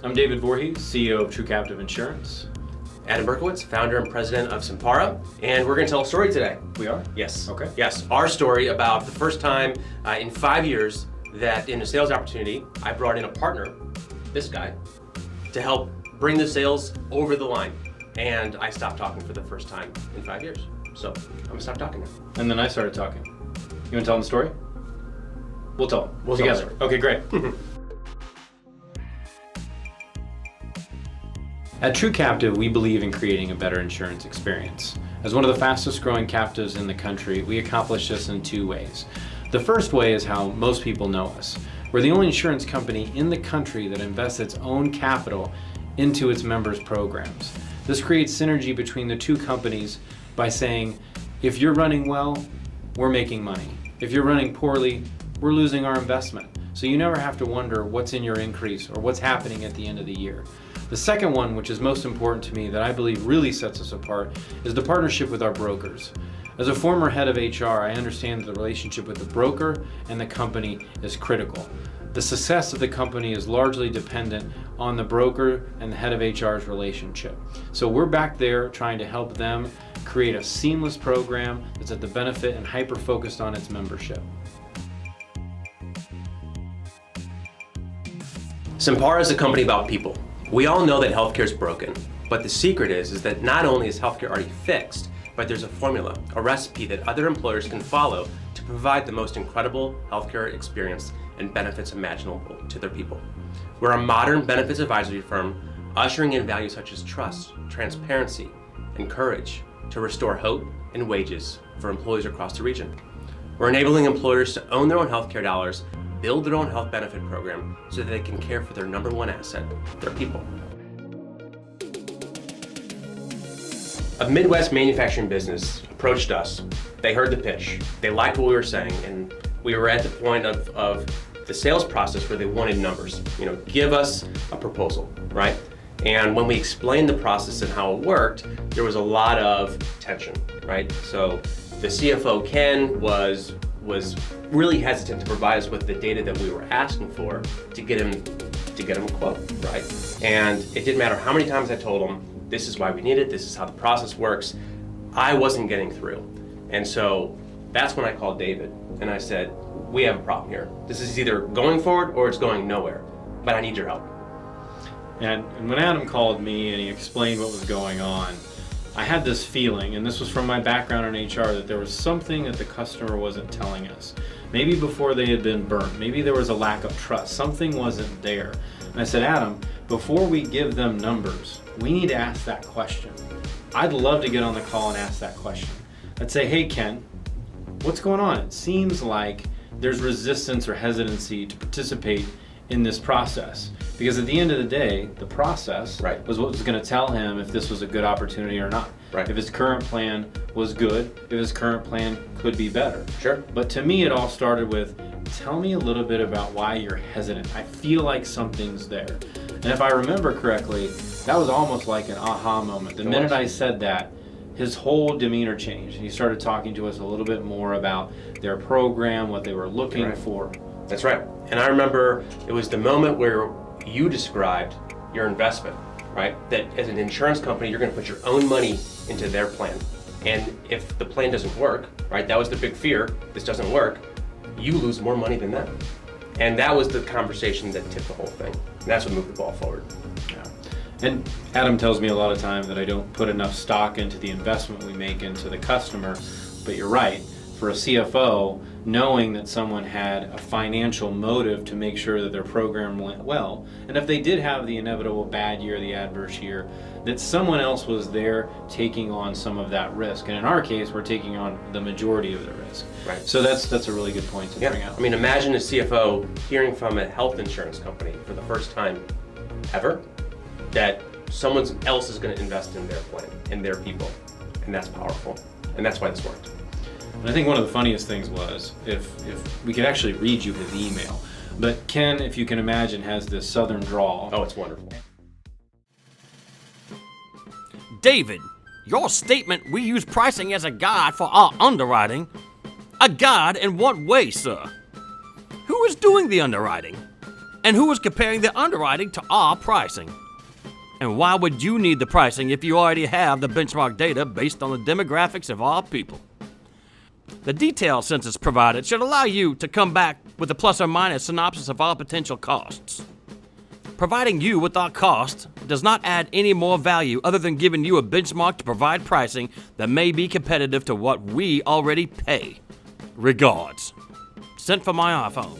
I'm David Voorhees, CEO of True Captive Insurance. Adam Berkowitz, founder and president of Simpara, and we're going to tell a story today. We are? Yes. Okay. Yes, our story about the first time in 5 years that in a sales opportunity, I brought in a partner, this guy, to help bring the sales over the line. And I stopped talking for the first time in 5 years. So I'm going to stop talking now. And then I started talking. You want to tell them the story? We'll tell them. We'll tell together. the story. Okay, great. At True Captive, we believe in creating a better insurance experience. As one of the fastest growing captives in the country, we accomplish this in two ways. The first way is how most people know us. We're the only insurance company in the country that invests its own capital into its members' programs. This creates synergy between the two companies by saying, if you're running well, we're making money. If you're running poorly, we're losing our investment. So you never have to wonder what's in your increase or what's happening at the end of the year. The second one, which is most important to me, that I believe really sets us apart, is the partnership with our brokers. As a former head of HR, I understand that the relationship with the broker and the company is critical. The success of the company is largely dependent on the broker and the head of HR's relationship. So we're back there trying to help them create a seamless program that's at the benefit and hyper-focused on its membership. Simpara is a company about people. We all know that healthcare is broken, but the secret is that not only is healthcare already fixed, but there's a formula, a recipe that other employers can follow to provide the most incredible healthcare experience and benefits imaginable to their people. We're a modern benefits advisory firm ushering in values such as trust, transparency, and courage to restore hope and wages for employees across the region. We're enabling employers to own their own healthcare dollars, build their own health benefit program so that they can care for their number one asset, their people. A Midwest manufacturing business approached us. They heard the pitch. They liked what we were saying, and we were at the point of the sales process where they wanted numbers. You know, give us a proposal, right? And when we explained the process and how it worked, there was a lot of tension, right? So the CFO, Ken, was really hesitant to provide us with the data that we were asking for to get him a quote, right? And it didn't matter how many times I told him, this is why we need it, this is how the process works. I wasn't getting through. And so that's when I called David and I said, we have a problem here. This is either going forward or it's going nowhere, but I need your help. And when Adam called me and he explained what was going on, I had this feeling, and this was from my background in HR, that there was something that the customer wasn't telling us. Maybe before they had been burnt, maybe there was a lack of trust, something wasn't there. And I said, Adam, before we give them numbers, we need to ask that question. I'd love to get on the call and ask that question. I'd say, hey Ken, what's going on? It seems like there's resistance or hesitancy to participate in this process. Because at the end of the day, the process was what was going to tell him if this was a good opportunity or not. Right. If his current plan was good, if his current plan could be better. Sure. But to me, it all started with, tell me a little bit about why you're hesitant. I feel like something's there. And if I remember correctly, that was almost like an aha moment. The minute I said that, his whole demeanor changed. He started talking to us a little bit more about their program, what they were looking for. That's right. And I remember it was the moment where you described your investment, right? That as an insurance company, you're going to put your own money into their plan. And if the plan doesn't work, right, that was the big fear, this doesn't work, you lose more money than them. And that was the conversation that tipped the whole thing. And that's what moved the ball forward. Yeah. And Adam tells me a lot of time that I don't put enough stock into the investment we make into the customer, but you're right. For a CFO, knowing that someone had a financial motive to make sure that their program went well, and if they did have the inevitable bad year, the adverse year, that someone else was there taking on some of that risk. And in our case, we're taking on the majority of the risk. Right. So that's a really good point to bring out. I mean, imagine a CFO hearing from a health insurance company for the first time ever that someone else is going to invest in their plan, in their people. And that's powerful. And that's why this worked. And I think one of the funniest things was, if we could actually read you his email, but Ken, if you can imagine, has this southern drawl. Oh, it's wonderful. David, your statement, we use pricing as a guide for our underwriting. A guide in what way, sir? Who is doing the underwriting? And who is comparing their underwriting to our pricing? And why would you need the pricing if you already have the benchmark data based on the demographics of our people? The detailed census provided should allow you to come back with a plus or minus synopsis of our potential costs. Providing you with our cost does not add any more value other than giving you a benchmark to provide pricing that may be competitive to what we already pay. Regards. Sent from my iPhone.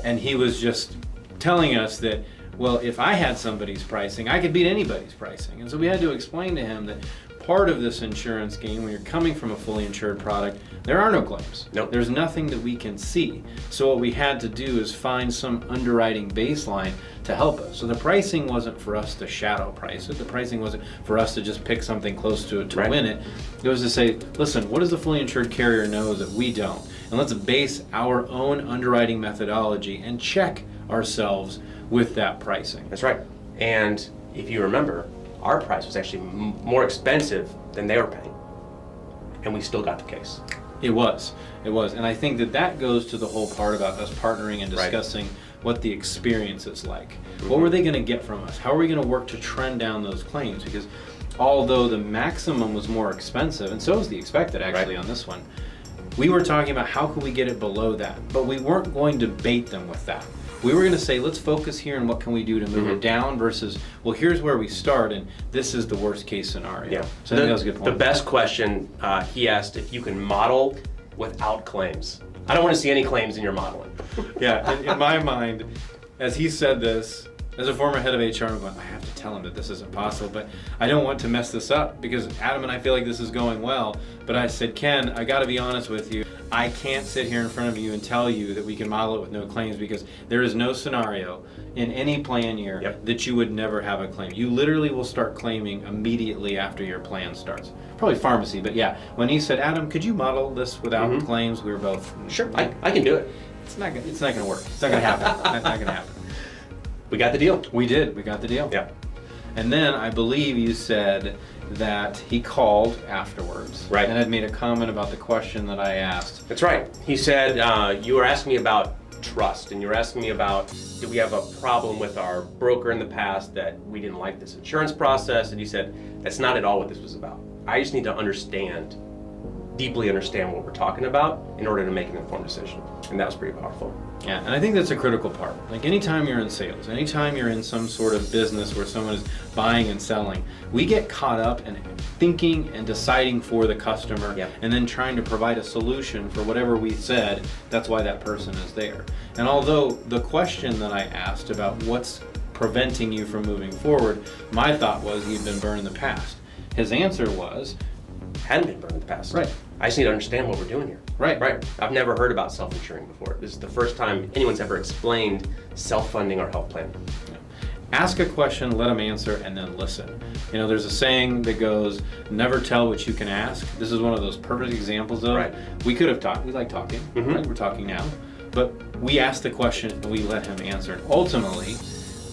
And he was just telling us that, well, if I had somebody's pricing, I could beat anybody's pricing. And so we had to explain to him that part of this insurance game, when you're coming from a fully insured product, there are no claims. Nope. There's nothing that we can see. So what we had to do is find some underwriting baseline to help us. So the pricing wasn't for us to shadow price it. The pricing wasn't for us to just pick something close to it to Right. win it. It was to say, listen, what does the fully insured carrier know that we don't? And let's base our own underwriting methodology and check ourselves with that pricing. That's right. And if you remember, our price was actually more expensive than they were paying. And we still got the case. It was. And I think that goes to the whole part about us partnering and Right. discussing what the experience is like. What were they going to get from us? How are we going to work to trend down those claims? Because although the maximum was more expensive, and so was the expected actually Right. on this one, we were talking about how could we get it below that. But we weren't going to bait them with that. We were going to say, let's focus here and what can we do to move it down versus, well, here's where we start and this is the worst case scenario. Yeah. So I think that was a good point. The best question he asked if you can model without claims. I don't want to see any claims in your modeling. Yeah, in my mind, as he said this, as a former head of HR, I'm going, I have to tell him that this isn't possible, but I don't want to mess this up because Adam and I feel like this is going well. But I said, Ken, I got to be honest with you. I can't sit here in front of you and tell you that we can model it with no claims because there is no scenario in any plan year Yep. that you would never have a claim. You literally will start claiming immediately after your plan starts. Probably pharmacy, but yeah. When he said, Adam, could you model this without claims? We were both, Sure, I can do it. It's not going to work. It's not going to happen. It's not going to happen. We got the deal. We did. We got the deal. Yeah. And then I believe you said that he called afterwards. Right. And had made a comment about the question that I asked. That's right. He said, you were asking me about trust, and you were asking me about, did we have a problem with our broker in the past that we didn't like this insurance process? And he said, that's not at all what this was about. I just need to deeply understand what we're talking about in order to make an informed decision. And that was pretty powerful. Yeah, and I think that's a critical part. Like anytime you're in sales, anytime you're in some sort of business where someone is buying and selling, we get caught up in thinking and deciding for the customer Yep. and then trying to provide a solution for whatever we said. That's why that person is there. And although the question that I asked about what's preventing you from moving forward, my thought was you've been burned in the past. His answer was, Hadn't been burned in the past. Right. I just need to understand what we're doing here. Right. Right. I've never heard about self-insuring before. This is the first time anyone's ever explained self-funding or health plan. ask a question, let them answer, and then listen. You know, there's a saying that goes, never tell what you can ask. This is one of those perfect examples of, Right. we could have talked, we like talking, right? We're talking now. But we asked the question and we let him answer. And ultimately,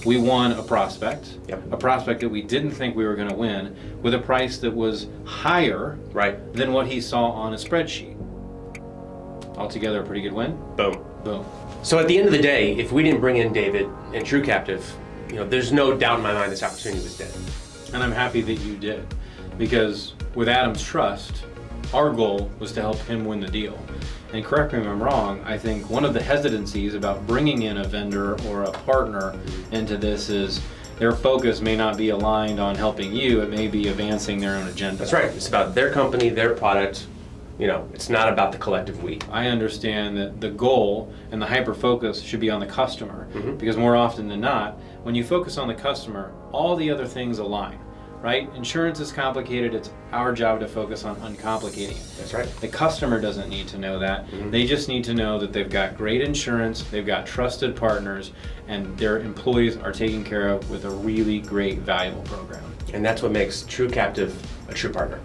we won a prospect, Yep. a prospect that we didn't think we were going to win, with a price that was higher Right. than what he saw on a spreadsheet. Altogether, a pretty good win. Boom. Boom. So at the end of the day, if we didn't bring in David and True Captive, you know, there's no doubt in my mind this opportunity was dead. And I'm happy that you did, because with Adam's trust, our goal was to help him win the deal. And correct me if I'm wrong, I think one of the hesitancies about bringing in a vendor or a partner into this is their focus may not be aligned on helping you, it may be advancing their own agenda. That's right. It's about their company, their product. You know, it's not about the collective we. I understand that the goal and the hyper focus should be on the customer, because more often than not, when you focus on the customer, all the other things align, right? Insurance is complicated, it's our job to focus on uncomplicating it. That's right. The customer doesn't need to know that. They just need to know that they've got great insurance, they've got trusted partners, and their employees are taken care of with a really great, valuable program. And that's what makes True Captive a true partner.